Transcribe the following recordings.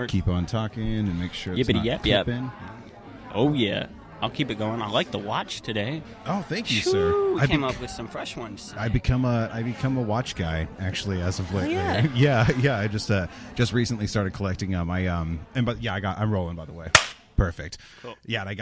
Keep on talking and make sure it's not clipping. Oh, yeah. I'll keep it going. I like the watch today. Oh, thank you, sir. I came up with some fresh ones. I become a watch guy actually as of lately. Oh, yeah. I just recently started collecting I'm rolling, by the way. Perfect. Cool. Yeah, and I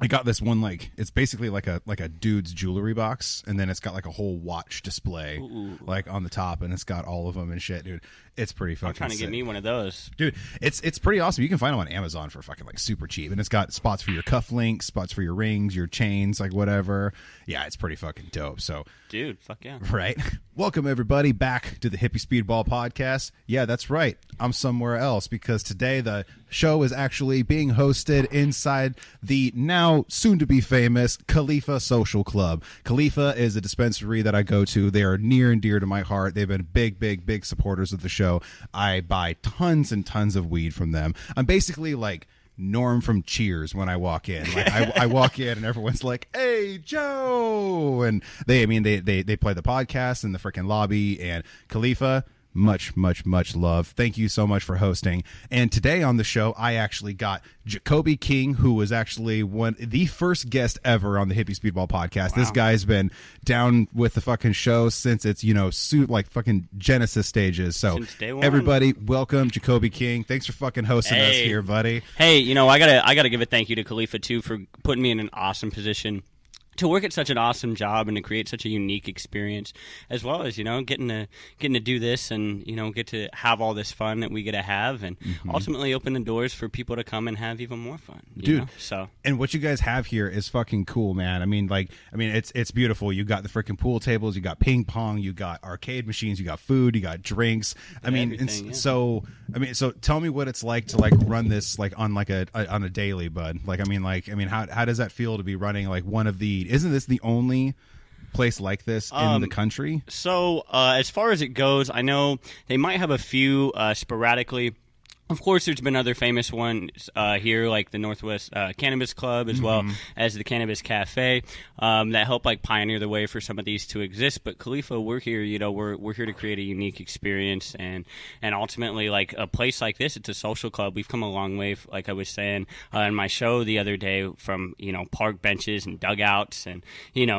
got this one, like, it's basically like a dude's jewelry box, and then it's got like a whole watch display like on the top, and it's got all of them and shit, dude. It's pretty fucking I'm trying to sick. get me one of those. Dude, it's pretty awesome. You can find them on Amazon for fucking like super cheap, and it's got spots for your cufflinks, spots for your rings, your chains, like whatever. Yeah, it's pretty fucking dope. So, dude, fuck yeah. Right. Welcome everybody back to the Hippie Speedball podcast. Yeah, that's right. I'm somewhere else because today the show is actually being hosted inside the now soon to be famous Kaleafa Social Club. Kaleafa is a dispensary that I go to. They are near and dear to my heart. They've been big supporters of the show. I buy tons and tons of weed from them. I'm basically like Norm from Cheers when I walk in. Like I walk in and everyone's like, "Hey, Joe!" And they play the podcast in the freaking lobby. And Kaleafa, much love. Thank you so much for hosting. And today on the show, I actually got Jacobi King, who was actually the first guest ever on the Hippie Speedball podcast. Wow. This guy's been down with the fucking show since its like fucking Genesis stages. So everybody, welcome Jacobi King. Thanks for fucking hosting us here, buddy. Hey, I gotta give a thank you to Kaleafa too for putting me in an awesome position to work at such an awesome job and to create such a unique experience, as well as getting to do this and get to have all this fun that we get to have, and ultimately open the doors for people to come and have even more fun, dude. So, and what you guys have here is fucking cool, man. I mean, it's beautiful. You got the freaking pool tables, you got ping pong, you got arcade machines, you got food, you got drinks. So tell me what it's like to like run this like on like on a daily, bud. How does that feel to be running like one of the? Isn't this the only place like this in the country? So as far as it goes, I know they might have a few sporadically. Of course, there's been other famous ones here, like the Northwest Cannabis Club, as well as the Cannabis Cafe, that help like pioneer the way for some of these to exist. But Kaleafa, we're here, we're here to create a unique experience, and ultimately, like a place like this, it's a social club. We've come a long way, like I was saying in my show the other day, from park benches and dugouts, and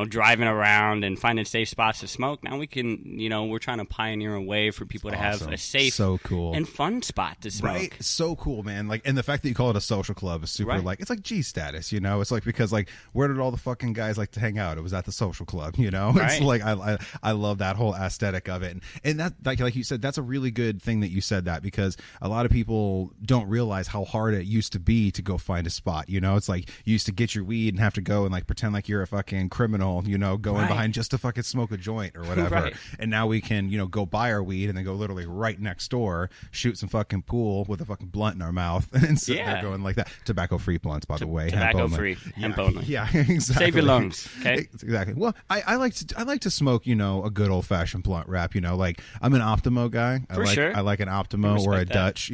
driving around and finding safe spots to smoke. Now we can, we're trying to pioneer a way for people to have a safe, and fun spot to smoke. Right. So cool, man. Like, and the fact that you call it a social club is super like, it's like G status, It's like, because like, where did all the fucking guys like to hang out? It was at the social club, It's like, I love that whole aesthetic of it. And that, like you said, that's a really good thing that you said that, because a lot of people don't realize how hard it used to be to go find a spot. It's like you used to get your weed and have to go and like pretend like you're a fucking criminal, going behind just to fucking smoke a joint or whatever. And now we can, go buy our weed and then go literally right next door, shoot some fucking pool with a fucking blunt in our mouth and sit there going like that. Tobacco-free blunts, by the way. Tobacco-free, hemp only. Yeah, exactly. Save your lungs, okay? Exactly. Well, I like to smoke, a good old-fashioned blunt wrap, like I'm an Optimo guy. I like an Optimo or a Dutch,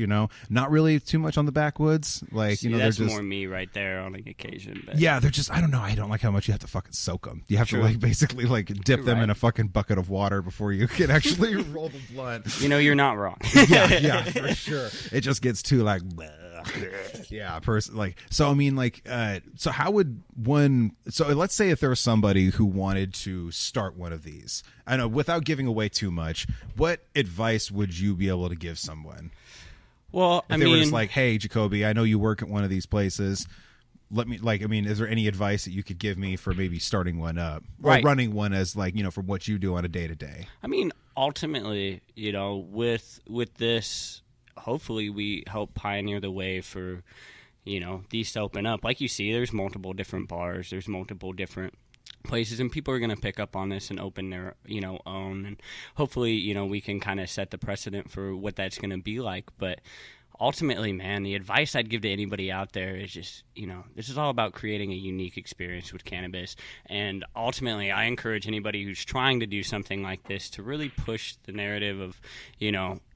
not really too much on the backwoods. Like, See, they're that's just more me right there on an occasion. But. Yeah, they're just, I don't know. I don't like how much you have to fucking soak them. You have to like basically like dip them in a fucking bucket of water before you can actually roll the blunt. You're not wrong. yeah, for sure. It just gets too like, yeah, so I mean, like, so how would one? So let's say if there was somebody who wanted to start one of these, I know without giving away too much, what advice would you be able to give someone? Well, if they were just like, hey, Jacobi, I know you work at one of these places. Is there any advice that you could give me for maybe starting one up or running one as like, from what you do on a day to day? I mean, ultimately, with this, hopefully we help pioneer the way for, these to open up. Like you see, there's multiple different bars, there's multiple different places, and people are going to pick up on this and open their, own. And hopefully, we can kind of set the precedent for what that's going to be like. But ultimately, man, the advice I'd give to anybody out there is just, this is all about creating a unique experience with cannabis. And ultimately, I encourage anybody who's trying to do something like this to really push the narrative of,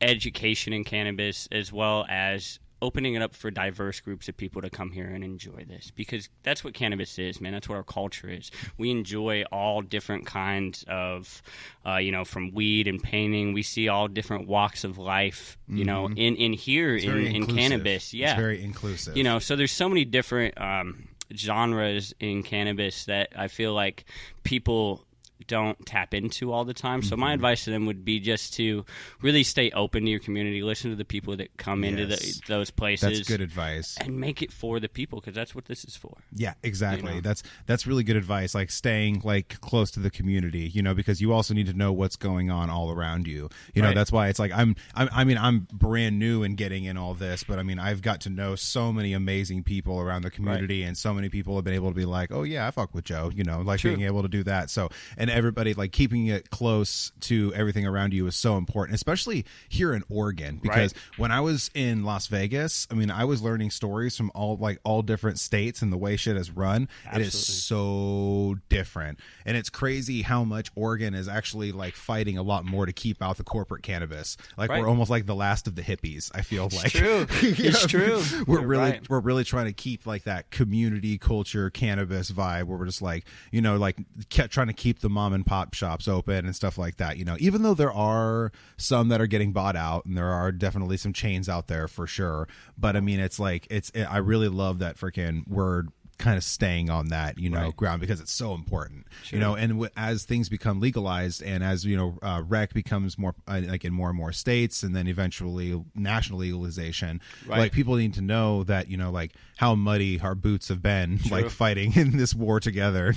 education in cannabis, as well as opening it up for diverse groups of people to come here and enjoy this, because that's what cannabis is, man. That's what our culture is. We enjoy all different kinds of, from weed and painting. We see all different walks of life, in here in cannabis. Yeah, it's very inclusive. So there's so many different genres in cannabis that I feel like people don't tap into all the time. So my advice to them would be just to really stay open to your community, listen to the people that come into those places. That's good advice. And make it for the people, because that's what this is for. Yeah, exactly. That's really good advice, like staying like close to the community, because you also need to know what's going on all around you. Right. That's why it's like I'm brand new in getting in all this, but I've got to know so many amazing people around the community, and so many people have been able to be like, oh yeah, I fuck with Joe, being able to do that. So, and everybody, like, keeping it close to everything around you is so important, especially here in Oregon, because when I was in Las Vegas, I was learning stories from all different states and the way shit is run. Absolutely. It is so different, and it's crazy how much Oregon is actually like fighting a lot more to keep out the corporate cannabis. Like we're almost like the last of the hippies, I feel like. True. It's true. We're really trying to keep like that community culture cannabis vibe, where we're just like, kept trying to keep the mom and pop shops open and stuff like that, even though there are some that are getting bought out, and there are definitely some chains out there for sure, but it's like I really love that freaking word kind of staying on that ground, because it's so important. And as things become legalized, and as rec becomes more like in more and more states, and then eventually national legalization, like people need to know that like how muddy our boots have been like fighting in this war together.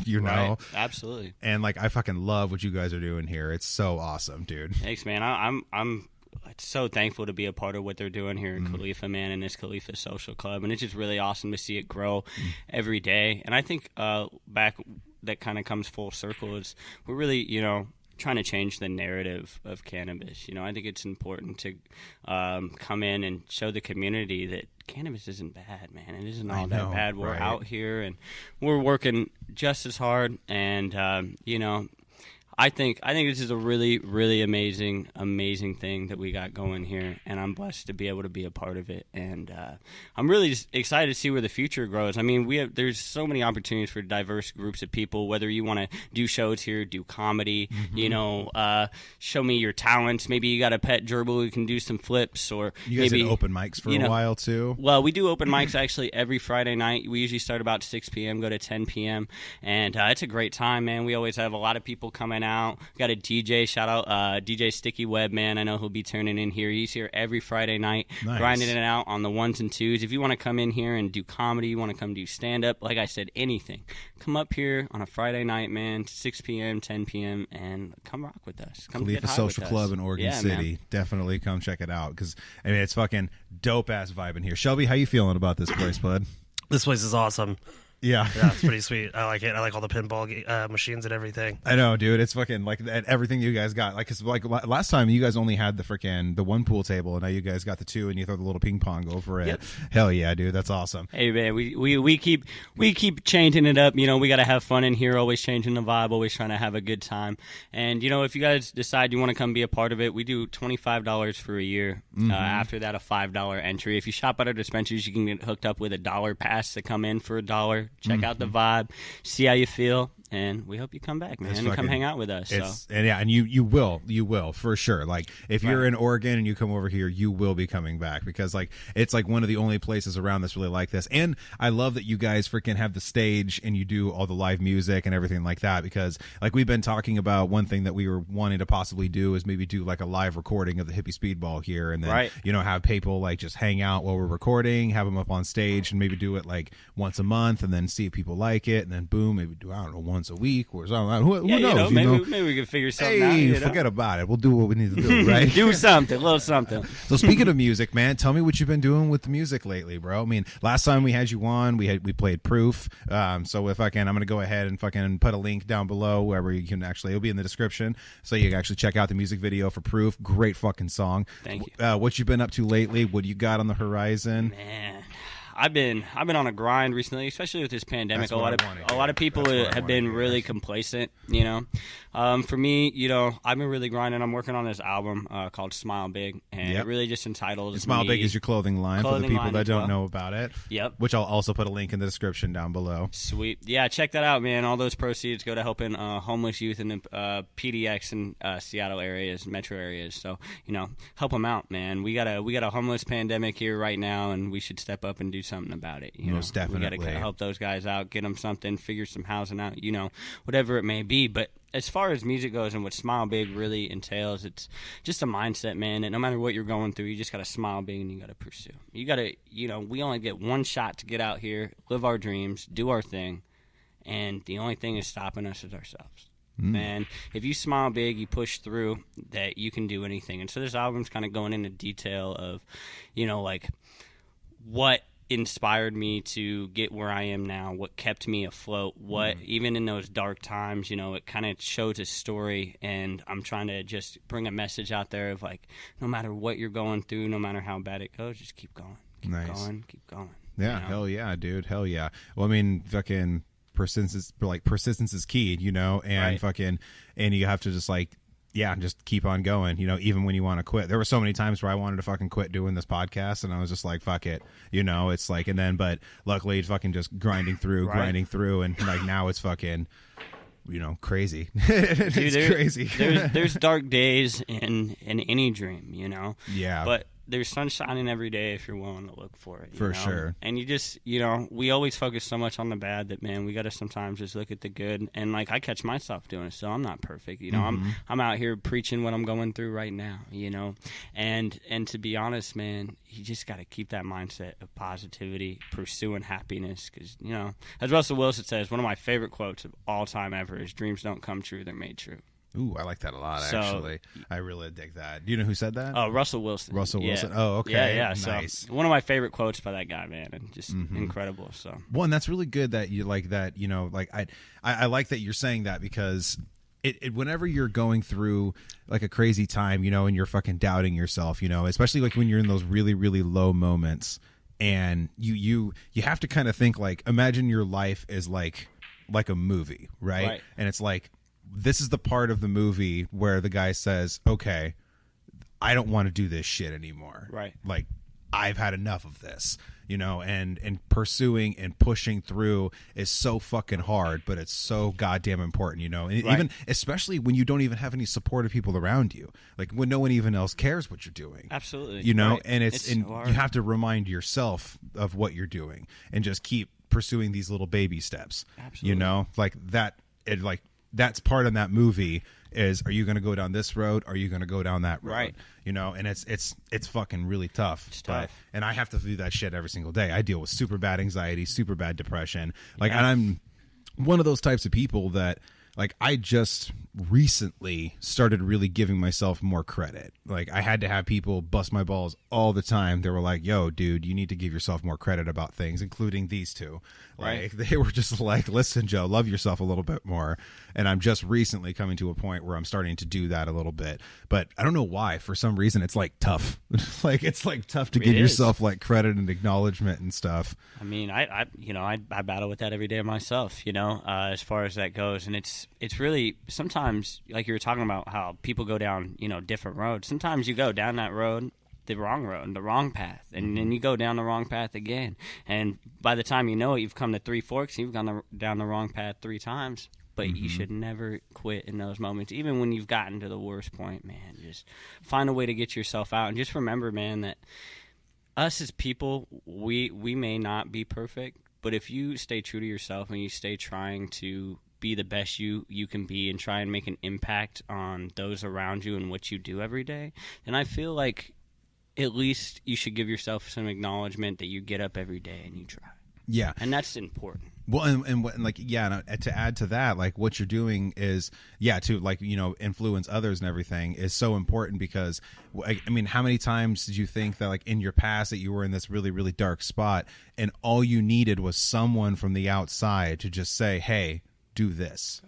Absolutely. And like I fucking love what you guys are doing here. It's so awesome, dude. Thanks, man. I'm so thankful to be a part of what they're doing here in Kaleafa, man, and this Kaleafa Social Club. And it's just really awesome to see it grow every day. And I think back, that kind of comes full circle, is we're really, trying to change the narrative of cannabis. I think it's important to come in and show the community that cannabis isn't bad, man. It isn't all that bad. We're out here, and we're working just as hard. And, I think this is a really, really amazing thing that we got going here, and I'm blessed to be able to be a part of it. And I'm really just excited to see where the future grows. There's so many opportunities for diverse groups of people, whether you want to do shows here, do comedy, show me your talents. Maybe you got a pet gerbil who can do some flips, or you guys maybe did open mics for a while too. Well, we do open mics actually every Friday night. We usually start about 6 p.m., go to 10 p.m., and it's a great time, man. We always have a lot of people coming out. Got a DJ, shout out DJ Sticky Web, man. I know he'll be turning in here. He's here every Friday night, grinding it out on the ones and twos. If you want to come in here and do comedy, you want to come do stand-up, like I said, anything, come up here on a Friday night, man, 6 p.m., 10 p.m., and come rock with us. Come Kaleafa Social Club in Oregon City. Man. Definitely come check it out, because it's fucking dope-ass vibe in here. Shelby, how you feeling about this place, bud? This place is awesome. Yeah, it's pretty sweet. I like it. I like all the pinball machines and everything. I know, dude. It's fucking like everything you guys got. Like, cause like last time you guys only had the one pool table, and now you guys got the two, and you throw the little ping pong over it. Yep. Hell yeah, dude. That's awesome. Hey man, we keep changing it up. We got to have fun in here. Always changing the vibe. Always trying to have a good time. And if you guys decide you want to come be a part of it, we do $25 for a year. After that, a $5 entry. If you shop at our dispensaries, you can get hooked up with a $1 pass to come in for $1. Check out the vibe, see how you feel, and we hope you come back, man, and come hang out with us. And you will for sure. Like, if you're in Oregon and you come over here, you will be coming back, because like it's like one of the only places around that's really like this. And I love that you guys freaking have the stage and you do all the live music and everything like that, because like we've been talking about, one thing that we were wanting to possibly do is maybe do like a live recording of the Hippie Speedball here, and then have people like just hang out while we're recording, have them up on stage, and maybe do it like once a month, and then see if people like it, and then boom, maybe do, I don't know, once a week or something. Who knows? Maybe we can figure something out. Forget about it. We'll do what we need to do, right? Do something, a little something. So speaking of music, man, tell me what you've been doing with the music lately, bro. Last time we had you on, we played Proof. So if I'm going to go ahead and fucking put a link down below wherever you can it'll be in the description, so you can actually check out the music video for Proof. Great fucking song. Thank you. What you been up to lately? What you got on the horizon? Man, I've been on a grind recently, especially with this pandemic. That's what A lot of people have been really complacent, you know. For me, you know, I've been really grinding. I'm working on this album called Smile Big, and it really just entitles Smile me. Big is your clothing line for the people that don't know about it. Yep. Which I'll also put a link in the description down below. Sweet. Yeah, check that out, man. All those proceeds go to helping homeless youth in the PDX and Seattle areas, metro areas. So, you know, help them out, man. We got a homeless pandemic here right now, and we should step up and do something about it. Most definitely. We got to help those guys out, get them something, figure some housing out, you know, whatever it may be. But as far as music goes and what Smile Big really entails, it's just a mindset, man. And no matter what you're going through, you just got to smile big and you got to pursue. You got to, you know, we only get one shot to get out here, live our dreams, do our thing. And the only thing is stopping us is ourselves. Man, if you smile big, you push through, that you can do anything. And so this album's kind of going into detail of, you know, like what inspired me to get where I am now, what kept me afloat, what even in those dark times, you know, it kind of shows a story, and I'm trying to just bring a message out there of like, no matter what you're going through, no matter how bad it goes, just keep going. Keep going. Yeah, you know? hell yeah, dude. Hell yeah. Well, I mean, fucking persistence is key, you know, and fucking, and you have to just like, yeah, just keep on going, you know, even when you want to quit. There were so many times where I wanted to fucking quit doing this podcast, and I was just like, fuck it, you know. It's like, and then, but luckily it's fucking just grinding through, and like now it's fucking, you know, crazy. It's crazy. There's dark days in any dream, you know. Yeah. But there's sun shining every day if you're willing to look for it. You For know? sure. And you just, you know, we always focus so much on the bad that, man, we got to sometimes just look at the good. And like, I catch myself doing it, so I'm not perfect. You know, I'm out here preaching what I'm going through right now. You know, and to be honest, man, you just got to keep that mindset of positivity, pursuing happiness, because, you know, as Russell Wilson says, one of my favorite quotes of all time ever is, "Dreams don't come true; they're made true." Ooh, I like that a lot, actually. I really dig that. Do you know who said that? Oh, Russell Wilson. Russell Wilson. Yeah. Oh, okay. Yeah. Nice. So, one of my favorite quotes by that guy, man, and just incredible. So, well, and that's really good that you like that, you know, like I like that you're saying that, because it whenever you're going through like a crazy time, you know, and you're fucking doubting yourself, you know, especially like when you're in those really, really low moments, and you have to kind of think like, imagine your life is like a movie, right? And it's like, this is the part of the movie where the guy says, okay, I don't want to do this shit anymore. Right. Like, I've had enough of this, you know, and pursuing and pushing through is so fucking hard, but it's so goddamn important, you know, and even, especially when you don't even have any supportive people around you, like when no one even else cares what you're doing. Absolutely. You know, right. and and so you have to remind yourself of what you're doing and just keep pursuing these little baby steps. Absolutely. You know, like that, that's part of that movie is, are you going to go down this road? Or are you going to go down that road? Right. You know, and it's fucking really tough. It's tough. And I have to do that shit every single day. I deal with super bad anxiety, super bad depression. Like, and I'm one of those types of people that, like, I just recently started really giving myself more credit. Like, I had to have people bust my balls all the time. They were like, yo, dude, you need to give yourself more credit about things, including these two. Like, they were just like, listen, Joe, love yourself a little bit more. And I'm just recently coming to a point where I'm starting to do that a little bit. But I don't know why. For some reason, it's like tough. Like, it's like tough to give yourself like credit and acknowledgement and stuff. I mean, I battle with that every day myself, you know, as far as that goes. And it's really, sometimes, like you were talking about how people go down, you know, different roads. Sometimes you go down that road, the wrong path, and then you go down the wrong path again. And by the time you know it, you've come to three forks, and you've gone down the wrong path 3 times. But you should never quit in those moments, even when you've gotten to the worst point, man. Just find a way to get yourself out, and just remember, man, that us as people, we may not be perfect, but if you stay true to yourself and you stay trying to be the best you can be and try and make an impact on those around you and what you do every day, then I feel like at least you should give yourself some acknowledgement that you get up every day and you try. Yeah. And that's important. Well, and like, yeah, and to add to that, like, what you're doing is, yeah, to, like, you know, influence others and everything is so important, because, I mean, how many times did you think that, like, in your past that you were in this really, really dark spot and all you needed was someone from the outside to just say, hey, do this.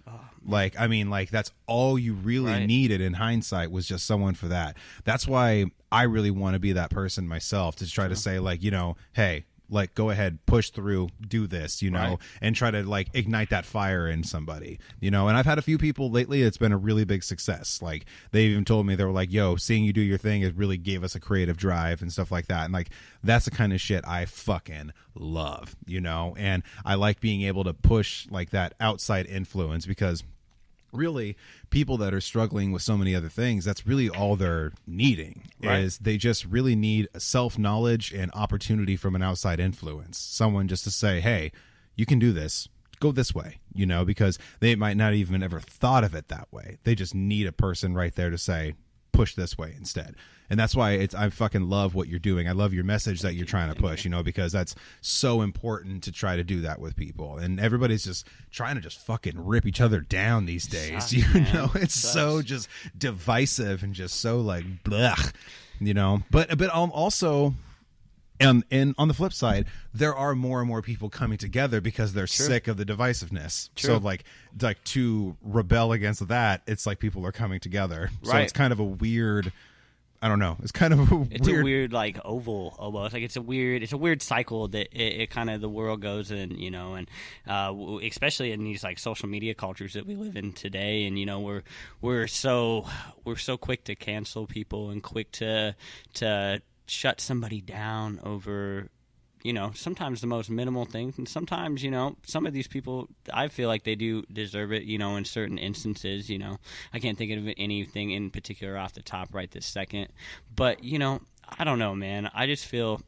Like, I mean, like, that's all you really needed in hindsight, was just someone for that. That's why I really want to be that person myself, to try to say, like, you know, hey, like, go ahead, push through, do this, you know, Right. and try to like ignite that fire in somebody, you know. And I've had a few people lately, it's been a really big success. Like, they even told me, they were like, yo, seeing you do your thing, it really gave us a creative drive and stuff like that. And like, that's the kind of shit I fucking love, you know. And I like being able to push like that outside influence, because really, people that are struggling with so many other things, that's really all they're needing. Right. Is they just really need self-knowledge and opportunity from an outside influence, someone just to say, hey, you can do this, go this way, you know, because they might not even ever thought of it that way. They just need a person right there to say, push this way instead. And that's why I fucking love what you're doing. I love your message that you're trying to push, you know, because that's so important to try to do that with people. And everybody's just trying to just fucking rip each other down these days. Sucks, You man. know, it's Sucks. so just divisive and just so like, blech, you know. But also, and on the flip side, there are more and more people coming together because they're sick of the divisiveness. True. So like to rebel against that, it's like people are coming together. So Right. it's kind of a weird, I don't know. It's kind of a It's weird. a weird like oval almost. Like it's a weird cycle that it kind of the world goes in, you know, and especially in these like social media cultures that we live in today. And you know, we're so quick to cancel people and quick to shut somebody down over, you know, sometimes the most minimal things. And sometimes, you know, some of these people, I feel like they do deserve it, you know, in certain instances. You know, I can't think of anything in particular off the top right this second. But, you know, I don't know, man. I just feel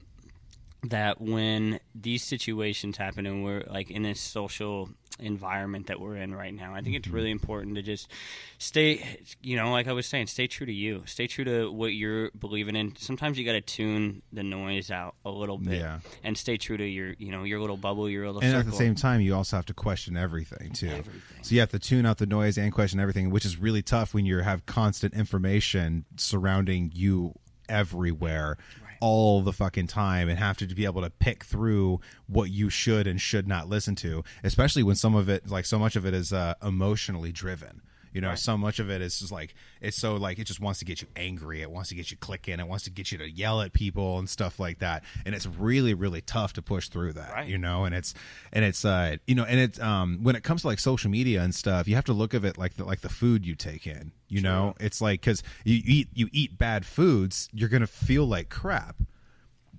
that when these situations happen and we're like in this social environment that we're in right now, I think it's really important to just stay, you know, like I was saying, stay true to you, stay true to what you're believing in. Sometimes you got to tune the noise out a little bit, Yeah. and stay true to your, you know, your little bubble, your little And circle. at the same time, you also have to question everything too. Everything. So you have to tune out the noise and question everything, which is really tough when you have constant information surrounding you everywhere. All the fucking time, and have to be able to pick through what you should and should not listen to, especially when some of it, like so much of it is emotionally driven. You know, so much of it is just like, it's so like, it just wants to get you angry. It wants to get you clicking. It wants to get you to yell at people and stuff like that. And it's really, really tough to push through that, Right. you know, you know, and it's, when it comes to like social media and stuff, you have to look at it like the food you take in, you know, it's like, cause you eat bad foods, you're going to feel like crap.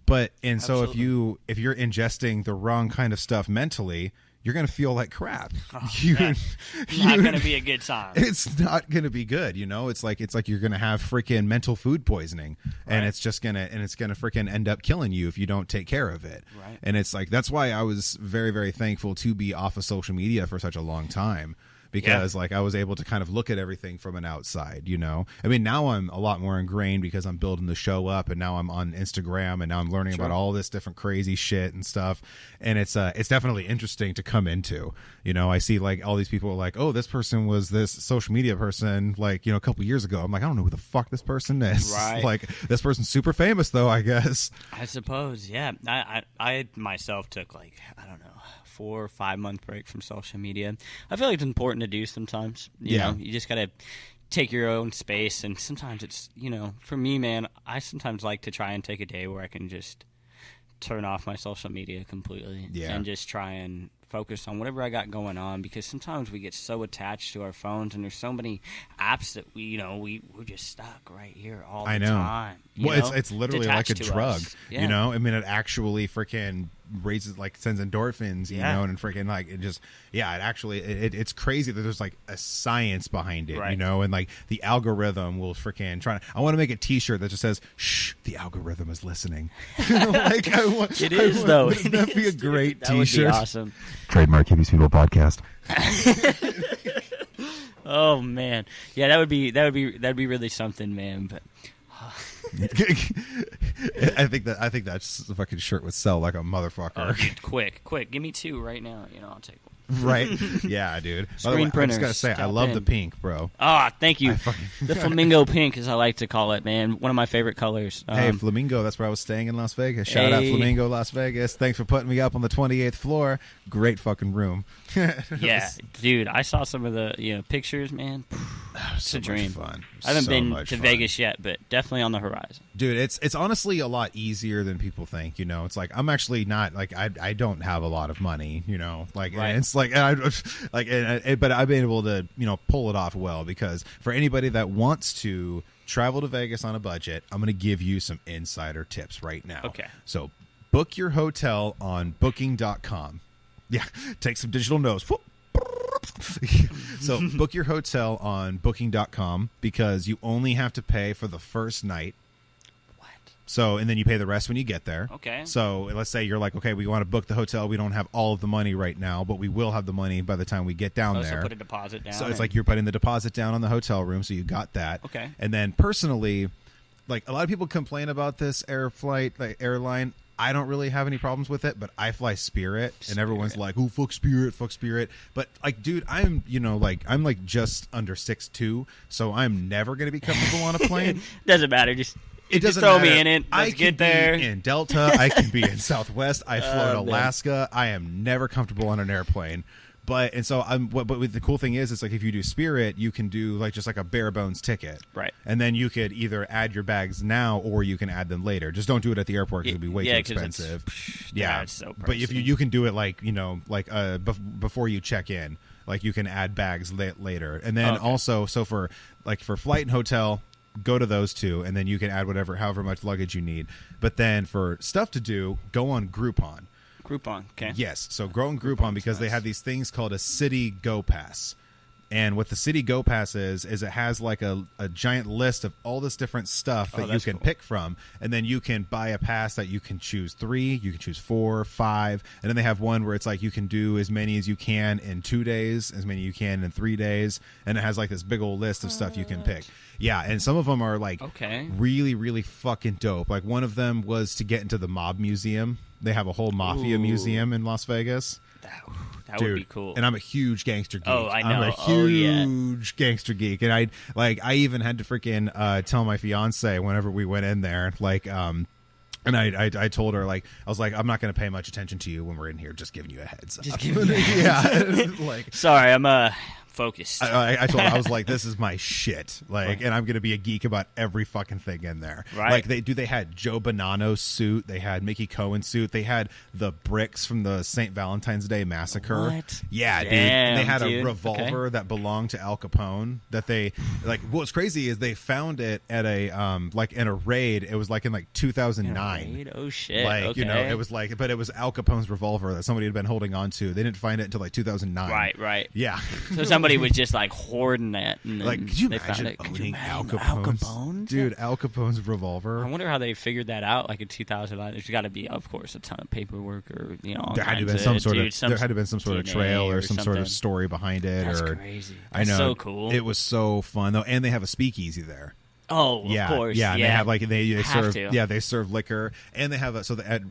But, and so Absolutely. if you're ingesting the wrong kind of stuff mentally, you're going to feel like crap. Not going to be a good time. It's not going to be good, you know. It's like you're going to have freaking mental food poisoning, and Right. it's going to freaking end up killing you if you don't take care of it. Right. And it's like, that's why I was very, very thankful to be off of social media for such a long time. Because like I was able to kind of look at everything from an outside, you know. I mean, now I'm a lot more ingrained because I'm building the show up, and now I'm on Instagram, and now I'm learning about all this different crazy shit and stuff. And it's definitely interesting to come into. You know, I see like all these people are like, oh, this person was this social media person, like, you know, a couple years ago. I'm like, I don't know who the fuck this person is. Right. Like, this person's super famous though, I guess. I suppose, yeah. I myself took like, I don't know, 4 or 5 month break from social media. I feel like it's important to do sometimes. You know, you just gotta take your own space, and sometimes it's, you know, for me, man, I sometimes like to try and take a day where I can just turn off my social media completely and just try and focus on whatever I got going on, because sometimes we get so attached to our phones, and there's so many apps that we, you know, we're just stuck right here all the time. Well, it's literally like a Detached to drug, us. Yeah. you know. I mean, it actually freaking raises, like, sends endorphins, you know, and freaking like it just, it actually, it's crazy that there's like a science behind it, you Right. know, and like the algorithm will freaking I want to make a T-shirt that just says, "Shh, the algorithm is listening." Like, It is, though. Wouldn't that be a great That would T-shirt? be awesome. Trademark Hippie Speedball podcast. Oh man, yeah, that'd be really something, man. But I think that fucking shirt would sell like a motherfucker. quick, give me 2 right now. You know, I'll take one. Right? Yeah, dude. By the Screen way, I just printers, gotta say, I step love in. the pink, bro. Ah, thank you. I fucking- The flamingo pink, as I like to call it, man. One of my favorite colors. Hey, Flamingo, that's where I was staying in Las Vegas. Shout out Hey. Flamingo, Las Vegas. Thanks for putting me up on the 28th floor. Great fucking room. yeah, dude, I saw some of the pictures, man. It's so a dream. much fun. I haven't So been much to fun. Vegas yet, but definitely on the horizon. Dude, it's honestly a lot easier than people think. You know, it's like I'm actually not like I don't have a lot of money. You know, like Right. and it's like but I've been able to pull it off well, because for anybody that wants to travel to Vegas on a budget, I'm going to give you some insider tips right now. Okay. So book your hotel on Booking.com. Yeah, take some digital notes. Whoop. So book your hotel on Booking.com, because you only have to pay for the first night. What? So, and then you pay the rest when you get there. Okay. So let's say you're like, okay, we want to book the hotel. We don't have all of the money right now, but we will have the money by the time we get down there. So put a deposit down. So it's like you're putting the deposit down on the hotel room, so you got that. Okay. And then personally, like a lot of people complain about this airline. I don't really have any problems with it, but I fly Spirit, and everyone's like, "Oh, fuck Spirit, fuck Spirit." But like, dude, I'm like just under 6'2", so I'm never gonna be comfortable on a plane. Doesn't matter. Just Doesn't throw matter. me in it. I Let's can get there. be in Delta. I can be in Southwest. I float man. Alaska. I am never comfortable on an airplane. But the cool thing is, it's like if you do Spirit, you can do like just like a bare bones ticket, Right. And then you could either add your bags now or you can add them later. Just don't do it at the airport, because it'd be way too 'cause it's- expensive. yeah, it's so but if pricey. you can do it like before you check in, like you can add bags later, and then Okay. also for flight and hotel, go to those two, and then you can add however much luggage you need. But then for stuff to do, go on Groupon. Groupon. Okay. Yes, so go on Groupon, because they have these things called a City Go Pass. And what the City Go Pass is it has like a giant list of all this different stuff that you that's can cool. pick from. And then you can buy a pass that you can choose 3, you can choose 4, 5. And then they have one where it's like you can do as many as you can in 2 days, as many you can in 3 days. And it has like this big old list of stuff you can pick. Yeah, and some of them are like really, really fucking dope. Like one of them was to get into the mob museum. They have a whole mafia museum in Las Vegas. That Dude, would be cool. And I'm a huge gangster geek. Oh, I know. I'm a Oh, yeah. huge gangster geek. And I even had to freaking tell my fiance whenever we went in there, and I told her, like, I was like, I'm not going to pay much attention to you when we're in here, just giving you a heads up. Just giving you a yeah. Like, Sorry, I'm focused. I told her, I was like, this is my shit. Like, and I'm going to be a geek about every fucking thing in there. Right. Like they had Joe Bonanno's suit. They had Mickey Cohen's suit. They had the bricks from the St. Valentine's Day Massacre. What? Yeah, dude. Damn, They had dude. a revolver that belonged to Al Capone that they, like, what's crazy is they found it at in a raid. It was like in like 2009. Raid? Oh shit. Like, okay. it was like, but it was Al Capone's revolver that somebody had been holding on to. They didn't find it until like 2009. Right. Yeah. So somebody was just like hoarding that. And Like, then could you they found imagine it. Could you owning imagine Al Al Capone's? Capone's? Dude, Al Capone's revolver. I wonder how they figured that out. Like in 2009, there's got to be, of course, a ton of paperwork or all There had to have kinds been of- some sort dude, of there had to have been some sort of DNA trail or some sort something. of story behind it. That's or crazy. I That's know, so cool. It was so fun though, and they have a speakeasy there. Oh, Yeah, of course. yeah. And they have like they Have serve to. they serve liquor, and they have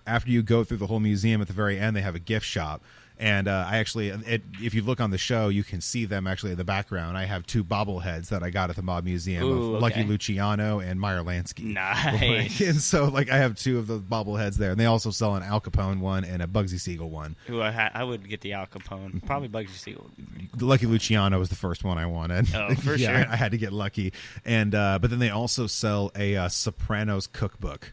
after you go through the whole museum, at the very end they have a gift shop. And if you look on the show, you can see them actually in the background. I have 2 bobbleheads that I got at the Mob Museum Ooh, of Lucky okay. Luciano and Meyer Lansky. Nice. And so, like, I have 2 of the bobbleheads there, and they also sell an Al Capone one and a Bugsy Siegel one. Ooh, I would get the Al Capone. Probably Bugsy Siegel would be pretty cool. The Lucky Luciano was the first one I wanted. Oh, for yeah, sure. I had to get lucky. And but then they also sell a Sopranos cookbook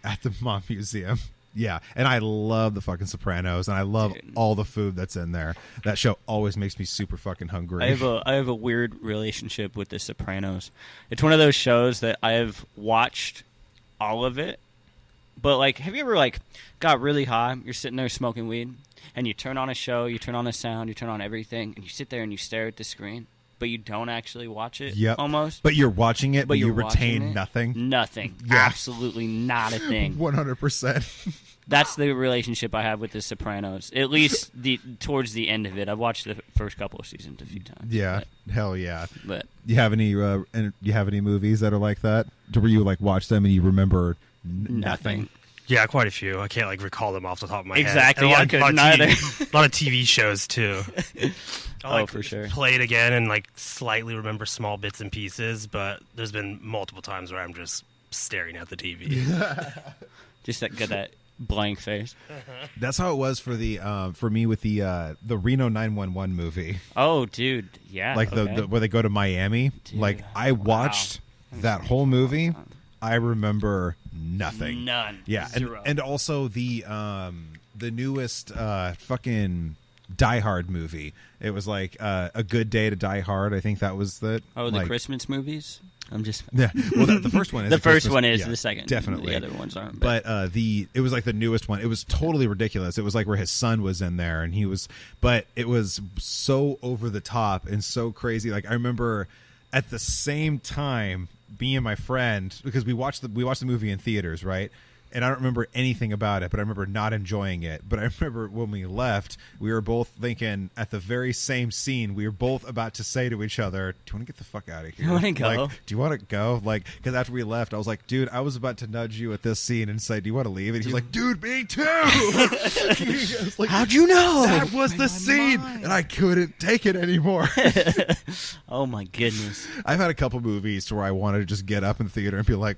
at the Mob Museum. Yeah, and I love the fucking Sopranos, and I love all the food that's in there. That show always makes me super fucking hungry. I have a weird relationship with The Sopranos. It's one of those shows that I have watched all of it, but like, have you ever like got really high? You're sitting there smoking weed, and you turn on a show, you turn on the sound, you turn on everything, and you sit there and you stare at the screen, but you don't actually watch it. Yep. Almost. But you're watching it, but you you're watching retain it. nothing. Nothing. Yeah. Absolutely not a thing. 100%. That's the relationship I have with The Sopranos. At least towards the end of it. I've watched the first couple of seasons a few times. Yeah, hell yeah. But You have any movies that are like that, to where you like watch them and you remember nothing? Yeah, quite a few. I can't like recall them off the top of my Exactly, head. I And couldn't a lot of either. TV, a lot of TV shows too. I like for sure. Play it again and like slightly remember small bits and pieces, but there's been multiple times where I'm just staring at the TV. just that blank face. That's how it was for the for me with the Reno 911 movie. Oh, dude, yeah. Like the where they go to Miami. Dude, like I watched that whole movie. I remember nothing. None. Yeah, Zero. and also the newest fucking Die Hard movie. It was like A Good Day to Die Hard. I think that was the the Christmas movies. I'm just yeah. Well, the first one is the first Christmas, one is yeah, the second. definitely. The other ones aren't. But it was like the newest one. It was totally ridiculous. It was like where his son was in there, and but it was so over the top and so crazy. Like I remember at the same time, me and my friend, because we watched the movie in theaters, right? And I don't remember anything about it, but I remember not enjoying it. But I remember when we left, we were both thinking at the very same scene, we were both about to say to each other, "Do you want to get the fuck out of here? You want to go? Like, do you want to go?" Like, because after we left, I was like, "Dude, I was about to nudge you at this scene and say, do you want to leave?" And he's like, "Dude, me too." Like, how'd you know? That was the scene, and I couldn't take it anymore. Oh my goodness! I've had a couple movies where I wanted to just get up in the theater and be like,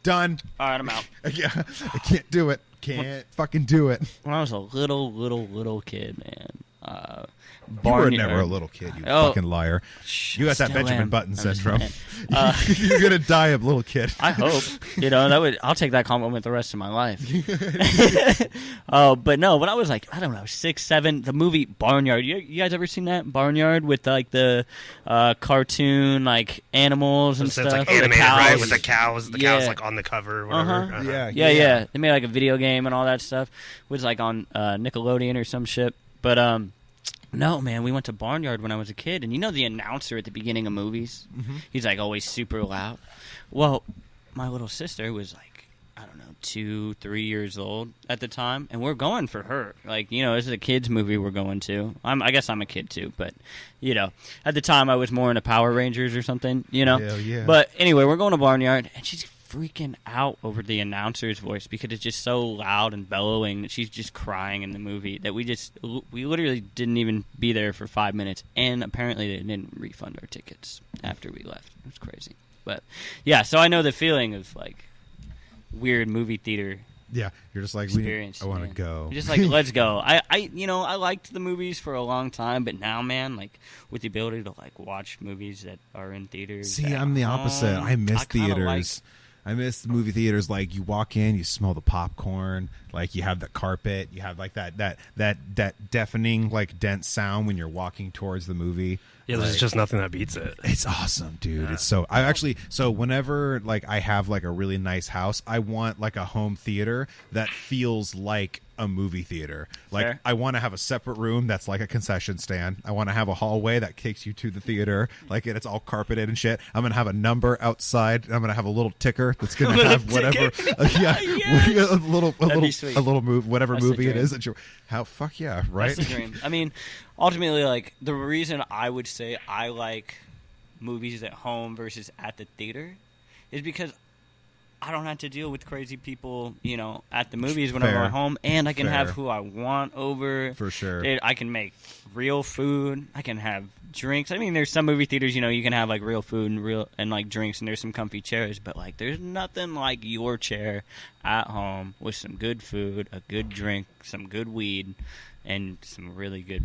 "Done." All right, I'm out. Yeah, I can't do it. Can't fucking do it. When I was a little kid, man. You were never a little kid, you fucking liar. You got that Still Benjamin am. Button I'm just syndrome. playing. You're gonna die a little kid. I hope. I'll take that compliment the rest of my life. But no, when I was like, I don't know, 6, 7, the movie Barnyard. You guys ever seen that Barnyard with like the cartoon like animals and So stuff? it's like animated, cows. right? With the cows. The cows Yeah. like on the cover or whatever. Uh-huh. Yeah. They made like a video game and all that stuff. It was like on Nickelodeon or some shit. But no, man, we went to Barnyard when I was a kid, and you know the announcer at the beginning of movies? Mm-hmm. He's like always super loud. Well, my little sister was like, I don't know, 2, 3 years old at the time, and we're going for her. Like, this is a kid's movie we're going to. I guess I'm a kid too, but, at the time I was more into Power Rangers or something, Hell yeah. But anyway, we're going to Barnyard, and she's freaking out over the announcer's voice because it's just so loud and bellowing that she's just crying in the movie that we literally didn't even be there for 5 minutes, and apparently they didn't refund our tickets after we left. It was crazy. But yeah, so I know the feeling of like weird movie theater Yeah, you're just like, experience. I want to go. You're just like, let's go. I liked the movies for a long time, but now, man, like with the ability to like watch movies that are in theaters. See, I'm the opposite. I miss theaters. I miss the movie theaters. Like you walk in, you smell the popcorn. Like you have the carpet. You have like that deafening, like dense sound when you're walking towards the movie. Yeah, there's just nothing that beats it. It's awesome, dude. Yeah. It's so whenever like I have like a really nice house, I want like a home theater that feels like a movie theater. Like Fair. I want to have a separate room that's like a concession stand. I want to have a hallway that takes you to the theater, like it's all carpeted and shit. I'm gonna have a number outside. I'm gonna have a little ticker that's gonna have whatever. Yes. a little move, whatever That's the movie it dream. is that you're. How fuck yeah, right? That's the dream. I mean, ultimately, like the reason I would say I like movies at home versus at the theater is because I don't have to deal with crazy people, at the movies when I'm Fair. at home, and I can Fair. have who I want over. For sure. I can make real food. I can have drinks. I mean, there's some movie theaters, you can have like real food and like drinks, and there's some comfy chairs, but like there's nothing like your chair at home with some good food, a good drink, some good weed, and some really good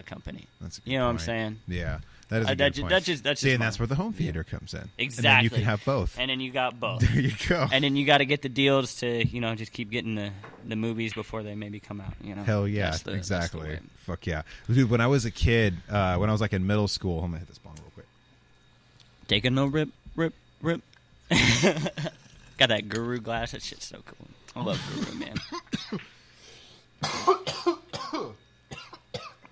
company. That's a good You know what I'm point. saying? Yeah, that is a That's good point. that's just See, and mine. that's where the home theater comes in. Exactly. And then you can have both. And then you got both. There you go. And then you got to get the deals to, just keep getting the movies before they maybe come out. Hell yeah, That's the exactly. way. Fuck yeah, dude. When I was a kid, when I was like in middle school, I'm gonna hit this bong real quick. Taking no rip. Got that Guru glass. That shit's so cool. I love Guru, man.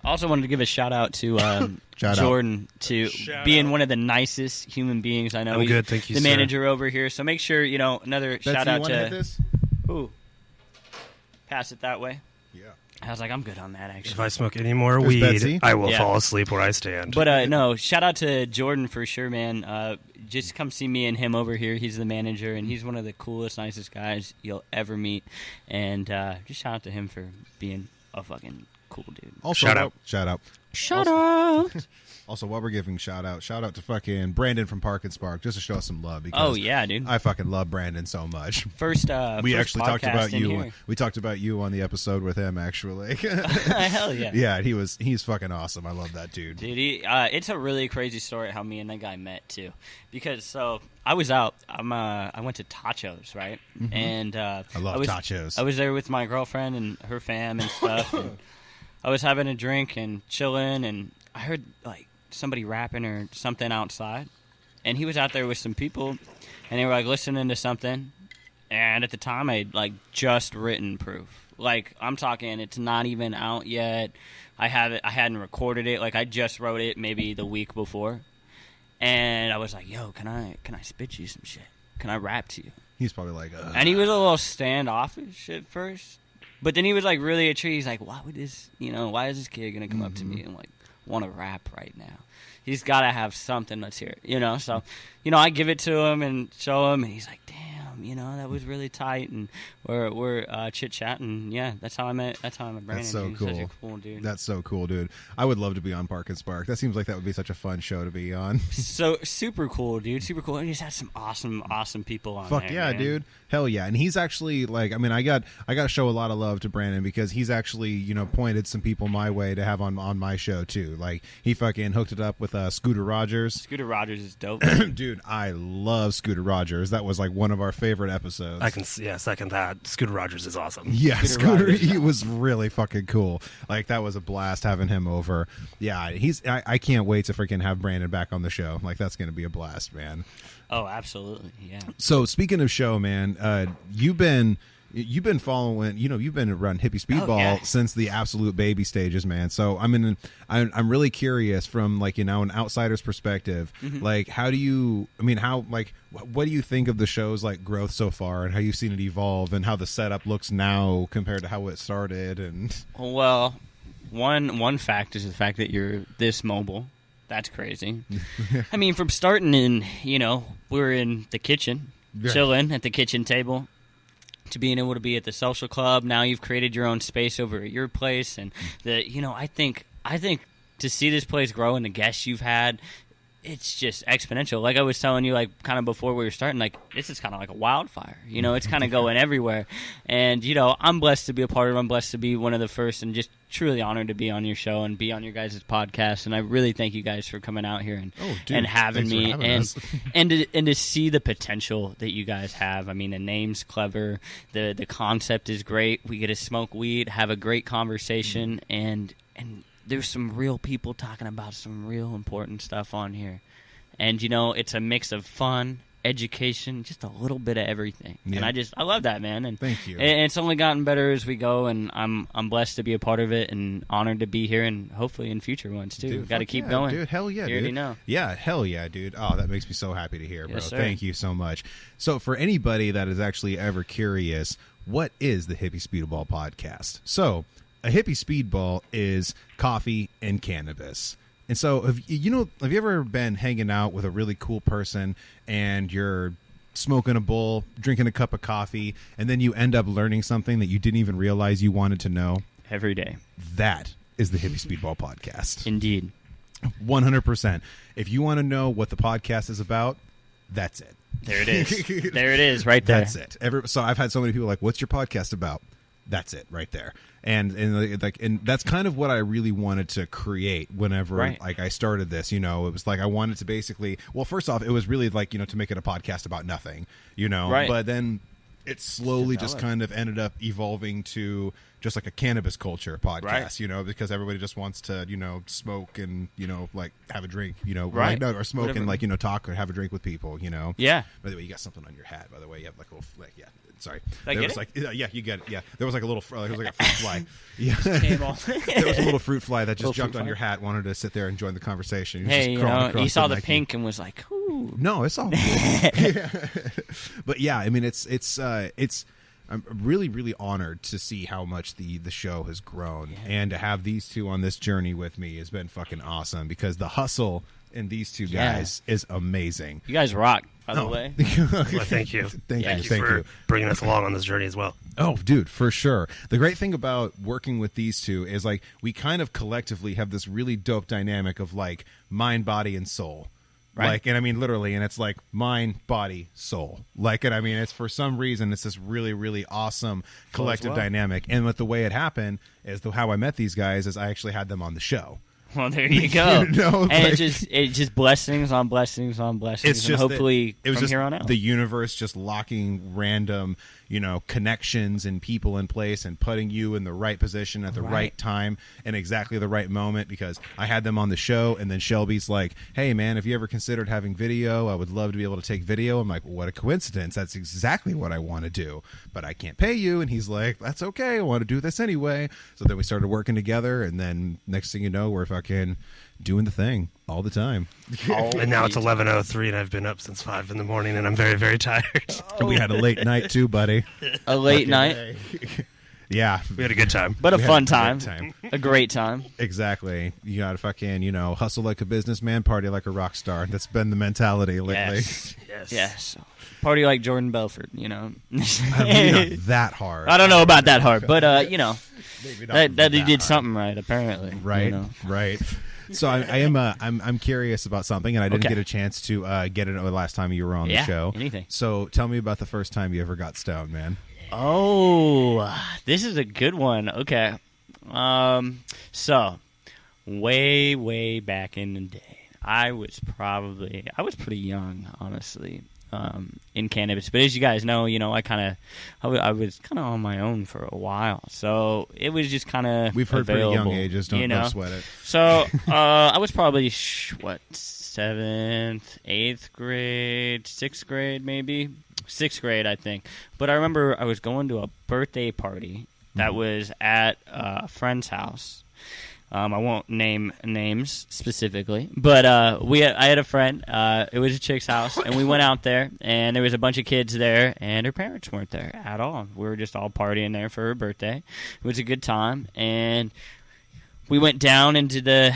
I also wanted to give a shout out to Jordan to being one of the nicest human beings I know. I'm He's good, thank you, the sir. manager over here. So make sure, another shout out to. Hit this? Ooh. Pass it that way. Yeah. I was like, I'm good on that, actually. If I smoke any more There's weed, Betsy. I will Yeah. fall asleep where I stand. But no, shout out to Jordan for sure, man. Just come see me and him over here. He's the manager, and he's one of the coolest, nicest guys you'll ever meet. And just shout out to him for being a fucking Cool dude. Also, Shout out. Shout out. Also, while we're giving shout out to fucking Brandon from Park and Spark, just to show us some love. Because Oh yeah, dude. I fucking love Brandon so much. First, We first actually talked podcast about in you. here. We talked about you on the episode with him. Actually, Hell yeah. yeah, he's fucking awesome. I love that dude. Dude, it's a really crazy story how me and that guy met too, because so I was out. I went to Tachos, right? And I love tachos. I was there with my girlfriend and her fam and stuff. And I was having a drink and chilling, and I heard like somebody rapping or something outside, and he was out there with some people, and they were like listening to something. And at the time, I had like just written proof. Like I'm talking, it's not even out yet. I hadn't recorded it. Like I just wrote it maybe the week before, and I was like, "Yo, can I spit you some shit? Can I rap to you?" He's probably like, And he was a little standoffish at first, but then he was like really a tree. He's like, "Why is this kid gonna come up to me and like want to rap right now? He's got to have something. Let's hear it." So, I give it to him and show him, and he's like, "Damn, that was really tight." And we're chit chatting. Yeah, that's how I met Brandon. That's so He's cool. Such a cool dude. That's so cool, dude. I would love to be on Park and Spark. That seems like that would be such a fun show to be on. So super cool, dude. Super cool. And he's had some awesome people on Fuck there. yeah, man. dude. Hell yeah. And he's actually like, I mean, I got to show a lot of love to Brandon because he's actually, pointed some people my way to have on my show too. Like he fucking hooked it up with Scooter Rogers. Scooter Rogers is dope. Dude, I love Scooter Rogers. That was like one of our favorite episodes. I can second that. Scooter Rogers is awesome. Yeah, Scooter Rogers. he was really fucking cool. Like that was a blast having him over. Yeah, I can't wait to freaking have Brandon back on the show. Like that's gonna be a blast, man. Oh, absolutely. Yeah. So speaking of show, man, you've been following, you've been around Hippie Speedball since the absolute baby stages, man. So I'm really curious from like, an outsider's perspective, like what do you think of the show's like growth so far and how you've seen it evolve and how the setup looks now compared to how it started? And Well, one fact is the fact that you're this mobile. That's crazy. I mean, from starting in, we're in the kitchen, chilling at the kitchen table, to being able to be at the social club. Now you've created your own space over at your place, and I think to see this place grow and the guests you've had, it's just exponential. Like I was telling you, like kind of before we were starting, like this is kind of like a wildfire. It's kind of going everywhere, and I'm blessed to be a part of it. I'm blessed to be one of the first, and just truly honored to be on your show and be on your guys' podcast. And I really thank you guys for coming out here and having me and to see the potential that you guys have. I mean, the name's clever, the concept is great. We get to smoke weed, have a great conversation, and there's some real people talking about some real important stuff on here. And, it's a mix of fun, education, just a little bit of everything. Yeah. And I love that, man. And thank you. And it's only gotten better as we go, and I'm blessed to be a part of it and honored to be here, and hopefully in future ones, too. Got to keep going. Dude, hell yeah, you dude. already know. Yeah, hell yeah, dude. Oh, that makes me so happy to hear, bro. Yes, sir. Thank you so much. So for anybody that is actually ever curious, what is the Hippie Speedball podcast? So a Hippie Speedball is coffee and cannabis. And so, have you ever been hanging out with a really cool person and you're smoking a bowl, drinking a cup of coffee, and then you end up learning something that you didn't even realize you wanted to know? Every day. That is the Hippie Speedball podcast. Indeed. 100%. If you want to know what the podcast is about, that's it. There it is. There it is, right there. That's it. So I've had so many people like, what's your podcast about? That's it right there. And that's kind of what I really wanted to create whenever like I started this. It was like I wanted to basically, well, first off, it was really like, to make it a podcast about nothing, Right. But then it slowly just kind of ended up evolving to just like a cannabis culture podcast, because everybody just wants to, smoke and, like have a drink, right. or smoke Whatever. and like, talk or have a drink with people, Yeah. By the way, you got something on your hat, by the way. You have like a little, sorry. Did I there get was it? like, yeah, you get it. Yeah. There was like a little, it was like a fruit fly. Yeah. Came off. There was a little fruit fly that just Little jumped fruit on fly. your hat, wanted to sit there and join the conversation. He was Hey, just crawling across he saw the Nike. pink and was like, ooh. No, it's all good. But yeah, I mean, it's I'm really, really honored to see how much the show has grown, and to have these two on this journey with me has been fucking awesome, because the hustle in these two guys is amazing. You guys rock. by the way. Well, thank you. Thank you for bringing us along on this journey as well. Oh, dude, for sure. The great thing about working with these two is like we kind of collectively have this really dope dynamic of like mind, body, and soul. Right. Like, and I mean literally, and it's like mind, body, soul. Like, and I mean, it's for some reason it's this really, really awesome collective dynamic. And with the way it happened is how I met these guys is I actually had them on the show. Well, there you go. And like, it just blessings on blessings on blessings. It's just and hopefully it was from just here on out, the universe just locking random, connections and people in place and putting you in the right position at the right time and exactly the right moment. Because I had them on the show, and then Shelby's like, "Hey, man, have you ever considered having video? I would love to be able to take video." I'm like, "What a coincidence! That's exactly what I want to do, but I can't pay you." And he's like, "That's okay. I want to do this anyway." So then we started working together, and then next thing you know, we're fucking doing the thing all the time. And now it's 11:03, and I've been up since 5 in the morning, and I'm very, very tired. We had a late night too, buddy. A late night. Yeah, we had a good time, but a fun time. A great time. Exactly. You gotta fucking hustle like a businessman, party like a rock star. That's been the mentality lately. Yes. Party like Jordan Belfort. I mean, not that hard. I don't know about that hard, but that he did hard. Something right apparently. Right. Right. So I'm curious about something, and I didn't get a chance to get it the last time you were on the show. Anything. So tell me about the first time you ever got stoned, man. Oh, this is a good one. Okay. So way back in the day, I was pretty young, honestly, in cannabis. But as you guys know, I was kind of on my own for a while. So it was just kind of We've heard available, pretty young ages. Don't sweat it. So I was probably 7th, 8th grade, 6th grade, maybe 6th grade, I think. But I remember I was going to a birthday party that was at a friend's house. I won't name names specifically, but I had a friend. It was a chick's house, and we went out there, and there was a bunch of kids there, and her parents weren't there at all. We were just all partying there for her birthday. It was a good time, and we went down into the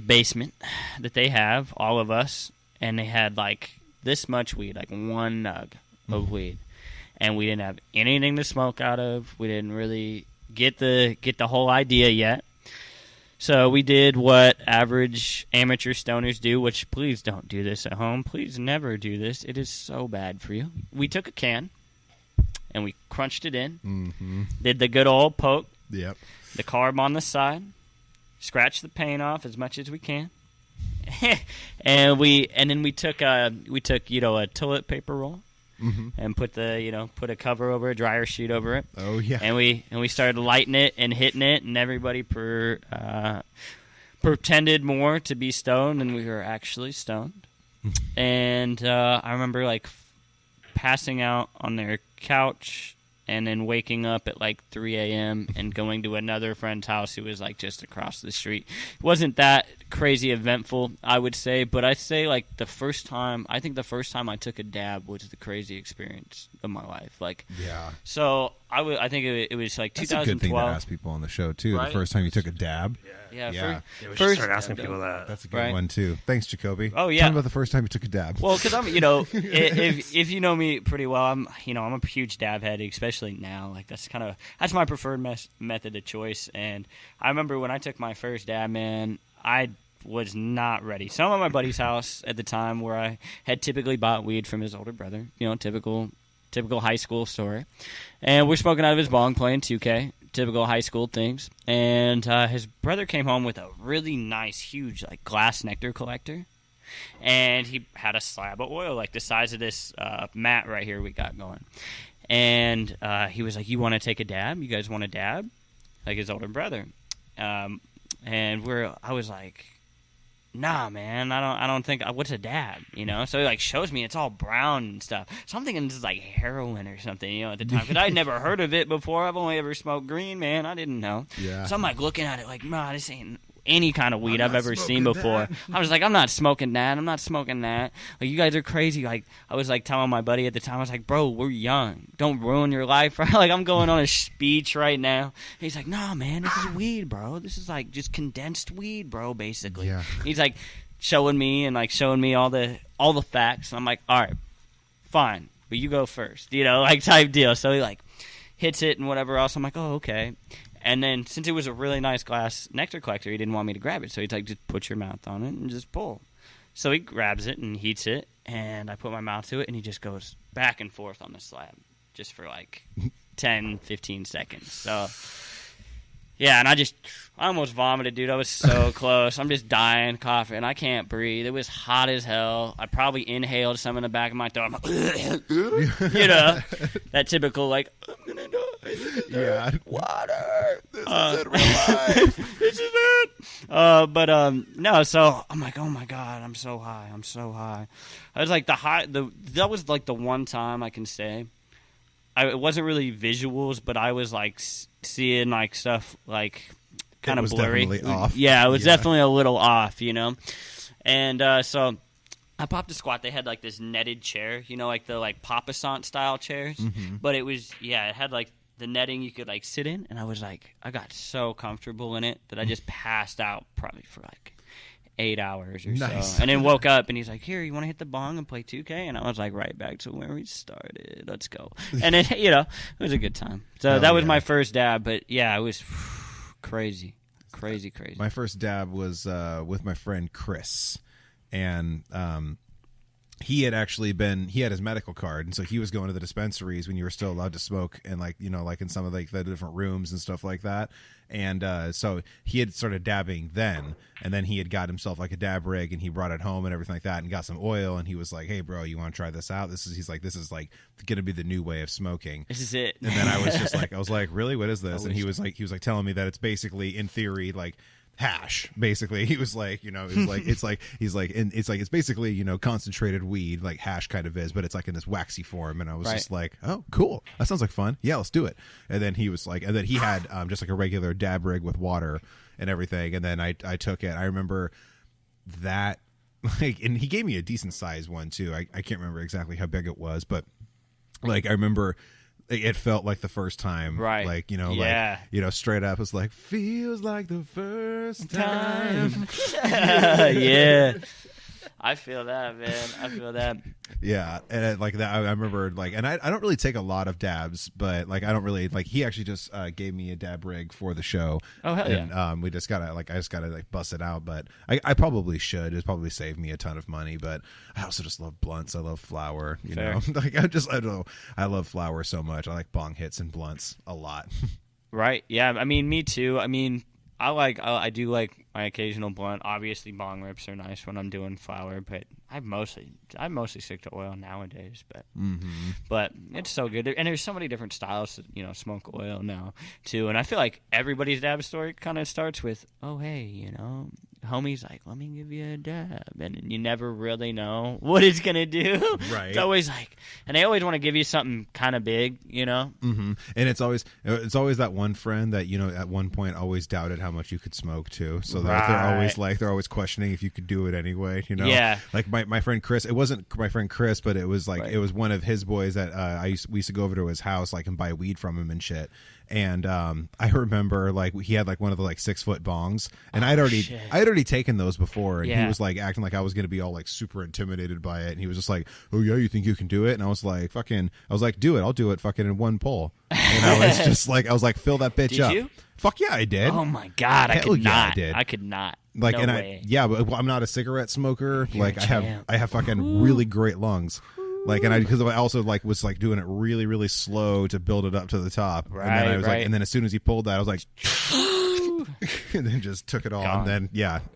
basement that they have, all of us, and they had like this much weed, like one nug of weed, and we didn't have anything to smoke out of. We didn't really get the whole idea yet. So we did what average amateur stoners do, which please don't do this at home. Please never do this. It is so bad for you. We took a can, and we crunched it in, did the good old poke, the carb on the side, scratch the paint off as much as we can, and then we took a toilet paper roll, and put a cover over a dryer sheet over it. Oh yeah. And we started lighting it and hitting it, and everybody pretended more to be stoned than we were actually stoned. And I remember like passing out on their couch, and then waking up at like 3 a.m. and going to another friend's house who was like just across the street. It wasn't that crazy eventful, I would say, but I'd say like the first time I took a dab was the crazy experience of my life. Like, yeah. So I think it was like 2012. That's a good thing to ask people on the show too. Right? The first time you took a dab. Yeah. We should start asking people that. That's a good one too. Thanks, Jacobi. Oh yeah. Tell me about the first time you took a dab. Well, because I'm, if you know me pretty well, I'm a huge dab head, especially now. Like that's my preferred method of choice. And I remember when I took my first dab, man, I was not ready. So I'm at my buddy's house at the time where I had typically bought weed from his older brother. Typical high school story. And we're smoking out of his bong, playing 2K. Typical high school things. And his brother came home with a really nice, huge, like glass nectar collector. And he had a slab of oil, like the size of this mat right here we got going. And he was like, "You want to take a dab? You guys want a dab?" Like his older brother. And I was like, "Nah, man, I don't think. What's a dab?" So he like shows me it's all brown and stuff. So I'm thinking this is like heroin or something, at the time, because I'd never heard of it before. I've only ever smoked green, man. I didn't know. Yeah. So I'm like looking at it like, nah, this ain't any kind of weed I've ever seen before. I was like, I'm not smoking that. I'm not smoking that. Like, you guys are crazy. Like, I was like telling my buddy at the time, I was like, bro, we're young. Don't ruin your life. Right? Like, I'm going on a speech right now. And he's like, nah, man, this is weed, bro. This is like just condensed weed, bro, basically. Yeah. He's like showing me all the facts. I'm like, all right, fine, but you go first, like type deal. So he like hits it and whatever else. I'm like, oh, okay. And then since it was a really nice glass nectar collector, he didn't want me to grab it. So he's like, just put your mouth on it and just pull. So he grabs it and heats it, and I put my mouth to it, and he just goes back and forth on the slab just for like 10, 15 seconds. So, yeah, and I almost vomited, dude. I was so close. I'm just dying, coughing. I can't breathe. It was hot as hell. I probably inhaled some in the back of my throat. I'm like, that typical, like, I'm going to die. Yeah. Water. This is it, real life. This is it. No, so I'm like, oh my God, I'm so high. I was like that was like the one time I can say, it wasn't really visuals, but I was like seeing like stuff like kind of blurry. Definitely off. Yeah, it was definitely a little off, And so I popped a squat. They had like this netted chair, like the like Papa-Sant style chairs, but it was it had like the netting you could like sit in, and I was like, I got so comfortable in it that I just passed out probably for like 8 hours or so, and then woke up and he's like, here, you want to hit the bong and play 2K? And I was like, right back to where we started, let's go. And then it was a good time. So that was my first dab, but it was crazy. My first dab was with my friend Chris, and he had his medical card, and so he was going to the dispensaries when you were still allowed to smoke, and like in some of like the different rooms and stuff like that. And so he had started dabbing then, and then he had got himself like a dab rig, and he brought it home and everything like that, and got some oil, and he was like, hey bro, you want to try this out? This is like gonna be the new way of smoking. This is it. And then I was like, really, what is this? And he was like telling me that it's basically, in theory, like hash. Basically, he was like, it's basically concentrated weed, like hash kind of is, but it's like in this waxy form. And I was just like, oh cool, that sounds like fun, yeah, let's do it. And then he was like, and then he had just like a regular dab rig with water and everything, and then I took it. I remember that, like, and he gave me a decent sized one too. I can't remember exactly how big it was, but like I remember it felt like the first time, right? Like straight up, it's like, feels like the first time. Yeah, I feel that, man. I feel that. Yeah, and like that, I remember like, and I don't really take a lot of dabs, but like I don't really like. He actually just gave me a dab rig for the show. Oh hell and, yeah! I just gotta like bust it out, but I probably should. It's probably saved me a ton of money, but I also just love blunts. I love flower. Fair. Like I don't know. I love flower so much. I like bong hits and blunts a lot. Right? Yeah. I mean, me too. I mean, I do like my occasional blunt. Obviously, bong rips are nice when I'm doing flower, but I mostly stick to oil nowadays. But it's so good, and there's so many different styles to smoke oil now too. And I feel like everybody's dab story kind of starts with, oh hey, homie's like, let me give you a dab, and you never really know what it's gonna do. Right. It's always like, and they always want to give you something kind of big, Mm-hmm. And it's always that one friend that at one point always doubted how much you could smoke too. So they're always questioning if you could do it anyway. Yeah. Like my friend Chris. It wasn't my friend Chris, but it was like right. It was one of his boys that we used to go over to his house like and buy weed from him and shit. And I remember like he had like one of the like 6-foot bongs, and I'd already taken those before, and he was like acting like I was gonna be all like super intimidated by it, and he was just like, oh yeah, you think you can do it? And I was like, do it, I'll do it fucking in one pull. And I was just like, fill that bitch up. Did you? Fuck yeah, I did. Oh my god, I could not. I could not. Like, no and way. but I'm not a cigarette smoker. You're like a champ. I have fucking really great lungs. Like, and because I also like was like doing it really, really slow to build it up to the top. Right, and then I was right. like, and then as soon as he pulled that, I was like, and then just took it all. God.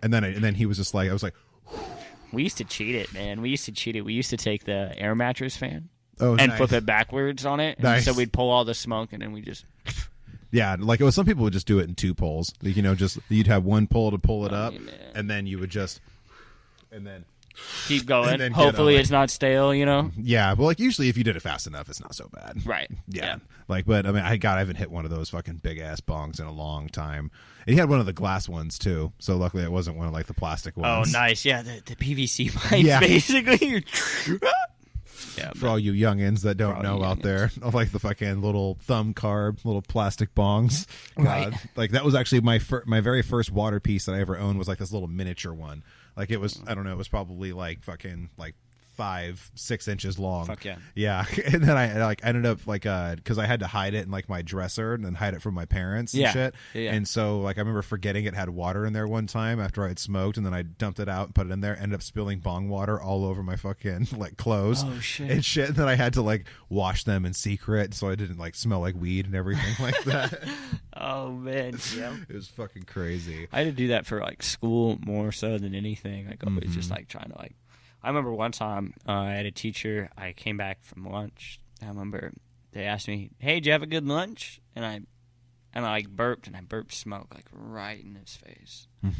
And then he was just like, I was like, we used to cheat it, man. We used to take the air mattress fan and nice. Flip it backwards on it. Nice. So we'd pull all the smoke, and then we just. Yeah, like it was. Some people would just do it in 2 pulls. Like, just you'd have one pull to pull it up, and then you would just, and then. Keep going. Then hopefully it's not stale, Yeah, but like usually if you did it fast enough, it's not so bad. Right. Yeah. Like, but I mean, I haven't hit one of those fucking big ass bongs in a long time. And he had one of the glass ones too, so luckily it wasn't one of like the plastic ones. Oh, nice. Yeah, the PVC pipes, basically. Yeah, for all you youngins that don't know out there, like the fucking little thumb carb, little plastic bongs. Right. Like that was actually my very first water piece that I ever owned was like this little miniature one. Like it was, I don't know, it was probably like fucking like 5-6 inches long. Fuck yeah. Yeah. And then I like ended up like because I had to hide it in like my dresser and then hide it from my parents and shit. Yeah. And so like I remember forgetting it had water in there one time after I had smoked, and then I dumped it out and put it in there, ended up spilling bong water all over my fucking like clothes and shit. And then I had to like wash them in secret so I didn't like smell like weed and everything like that. Oh man, yeah. It was fucking crazy. I had to do that for like school more so than anything. Like I was just like trying to like. I remember one time I had a teacher. I came back from lunch. I remember they asked me, "Hey, did you have a good lunch?" And I like burped, and I burped smoke like right in his face. And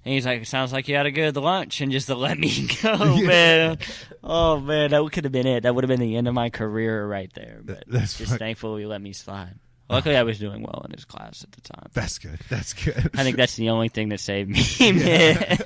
he's like, "It sounds like you had a good lunch," and just to let me go, man. Oh man, that could have been it. That would have been the end of my career right there. But That's just thankful he let me slide. Luckily, I was doing well in his class at the time. That's good. That's good. I think that's the only thing that saved me, man.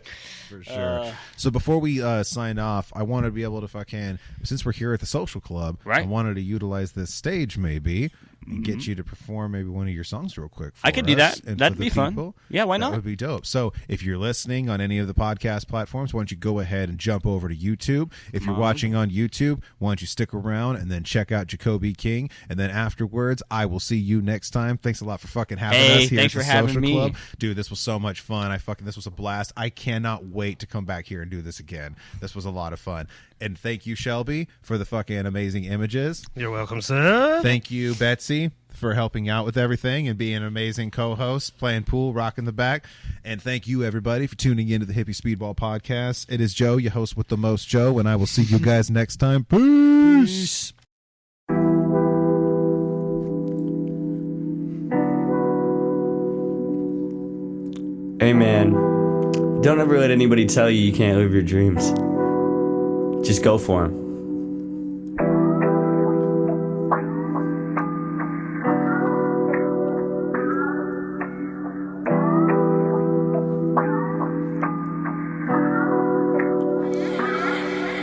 For sure. So before we sign off, I wanted to be able to fucking, since we're here at the social club, right. I wanted to utilize this stage maybe and get you to perform maybe one of your songs real quick for I could do that. and That'd for the be fun. people. Yeah, why not? That would be dope. So if you're listening on any of the podcast platforms, why don't you go ahead and jump over to YouTube. If you're watching on YouTube, why don't you stick around and then check out Jacobi King. And then afterwards, I will see you next time. Thanks a lot for fucking having us here at the Social Club. Dude, this was so much fun. This was a blast. I cannot wait to come back here and do this again. This was a lot of fun. And thank you, Shelby, for the fucking amazing images. You're welcome, sir. Thank you, Betsy, for helping out with everything and being an amazing co-host, playing pool, rocking the back. And thank you, everybody, for tuning into the Hippie Speedball podcast. It is Joe, your host with the most Joe, and I will see you guys next time. Peace. Hey, man. Don't ever let anybody tell you can't live your dreams. Just go for them.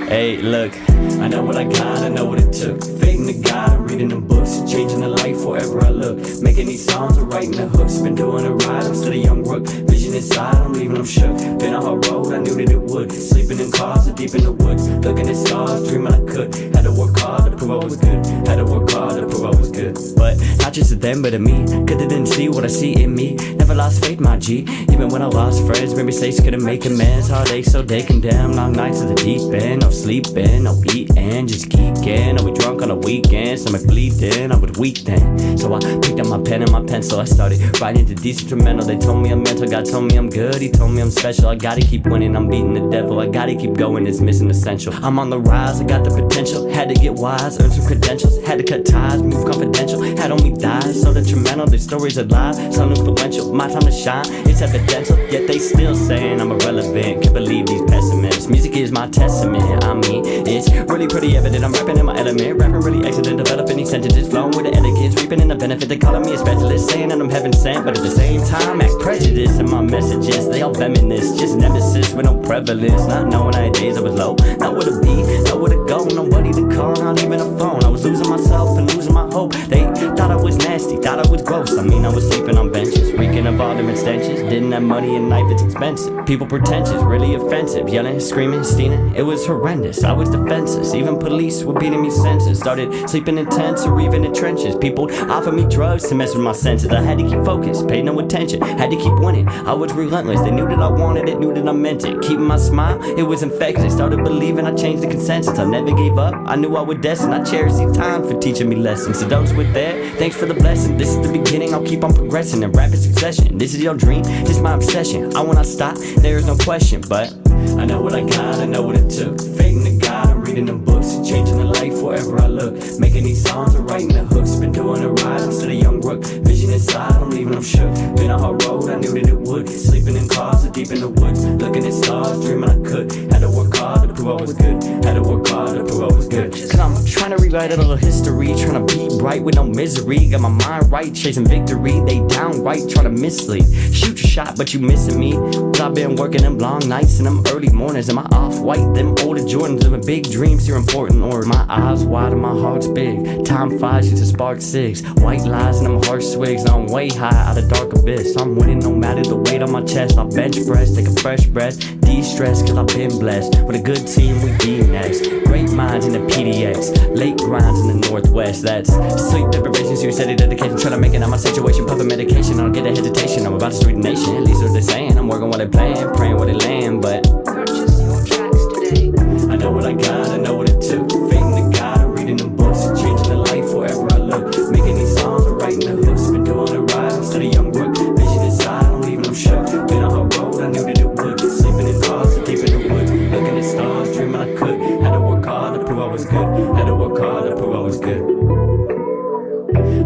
Hey, look, I know what I got, I know what it took. Fading the God, reading the books, changing the life wherever I look. Making these songs and writing the hooks, been doing it right, I'm still a young rook. Vision inside, I'm leaving them shook. Been a hard road, I knew that it would. Sleeping in cars or deep in the woods, looking at stars, dreaming I could. Had to work hard to prove I was good, had to work hard to prove I was good. But not just to them, but to me, cause they didn't see what I see in me. Never lost faith, my G, even when I lost friends. Made mistakes, couldn't make amends. Heartache so they condemn, long nights at the deep end. No sleeping, no eating, just geeking. I was drunk on the weekend, stomach bleeding, I was weak then. So I picked up my pen and my pencil, I started writing to these instrumental. They told me I'm mental, God told me I'm good, he told me I'm special. I gotta keep winning, I'm beating the devil, I gotta keep going, it's missing essential. I'm on the rise, I got the potential, had to get wise, earn some credentials, had to cut ties, move confidential, had on me dies, so detrimental, their stories are lies, so influential, my time to shine, it's evidential, yet they still saying I'm irrelevant, can't believe these pessimists. Music is my testament, I mean, it's really pretty evident, I'm rapping in my element, rapping really excellent, developing these sentences, flowing with the elegance, reaping in the benefit, they calling me a specialist, saying that I'm heaven sent, but at the same time, act prejudice in my messages, they all feminist, just nemesis with no prevalence, not knowing how days I was low, not where to be, not where to go, nobody to call, not even a phone, I was losing myself and losing my hope, they thought I was nasty, thought I was gross, I mean I was sleeping on benches, reeking of all different stenches, didn't have money and life, it's expensive, people pretentious, really offensive, yelling, screaming, stealing, it was horrendous, I was defenseless, even police were beating me senses, started sleeping in tents or even in trenches, people offered me drugs to mess with my senses, I had to keep focused, pay no attention, had to keep winning, I was relentless, they knew that I wanted it, knew that I meant it, keeping my smile, it was infectious, they started believing, I changed the consensus, I never gave up, I knew I would destined, I cherish these time for teaching me lessons, so those with there, thanks for the blessing, this is the beginning, I'll keep on progressing in rapid succession, this is your dream, this is my obsession, I will not stop, there is no question, but I know what I got, I know what it took, fading the God, I'm reading the books, changing the life wherever I look, making these songs and writing the hooks, been doing it right, I'm still a young rook, vision inside, I'm leaving them shook, been a hard road, I knew that it would, sleeping in cars or deep in the woods, looking at stars, dreaming I could, had to work hard to prove I was good, had to work hard to prove I was good, cause I'm trying to rewrite a little history, trying to be bright with no misery, got my mind right, chasing victory, they downright try to mislead, shoot your shot but you missing me, cause I've been working them long nights and them early mornings, and my off-white, them older Jordans, living big dreams, you're important, or my eyes wide and my heart's big, time flies, you to spark six, white lies and them harsh swigs, I'm way high out of dark abyss, I'm winning no matter the weight on my chest, I'll bench press, take a fresh breath, deep de-stress, cause I've been blessed with a good team, we be next. Great minds in the PDX, late grinds in the Northwest. That's sleep deprivation, suicide dedication, trying to make it out my situation, puffin' medication, I don't get a hesitation, I'm about to sweeten the nation, at least what they're saying, I'm working what they plan, praying what they land, but purchase your tracks today. I know what I got, I know what it took, fading the God, I'm reading the books, changing the life wherever I look, making these songs, writing the hooks, been doing it right, I'm still a young rook, vision inside, I'm leaving them shook, been on her road, I knew that it would, sleeping in cars, deep in the woods, looking at stars, dreaming I could, had to work hard to prove I was good, had to work hard to prove I was good.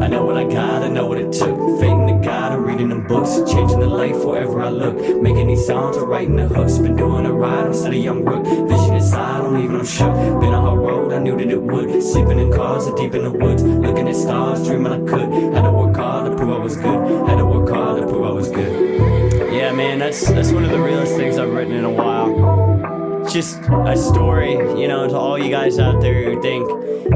I know what I got, I know what it took, fading the God, I'm reading them books, changing the life wherever I look, making these songs, I'm writing the hooks, been doing it right, I'm still a young rook, vision inside, I'm leaving them shook, been on her road, I knew that it would, sleeping in cars, deep in the woods, looking at stars, dreaming I could, had to work hard to prove I was good, had to work hard to prove I was good. Yeah, man, that's one of the realest things I've written in a while. Just a story, you know, to all you guys out there who think,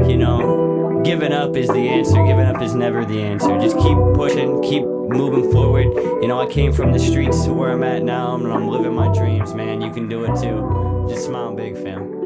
you know, giving up is the answer. Giving up is never the answer. Just keep pushing, keep moving forward. You know, I came from the streets to where I'm at now, and I'm living my dreams, man. You can do it too. Just smile big, fam.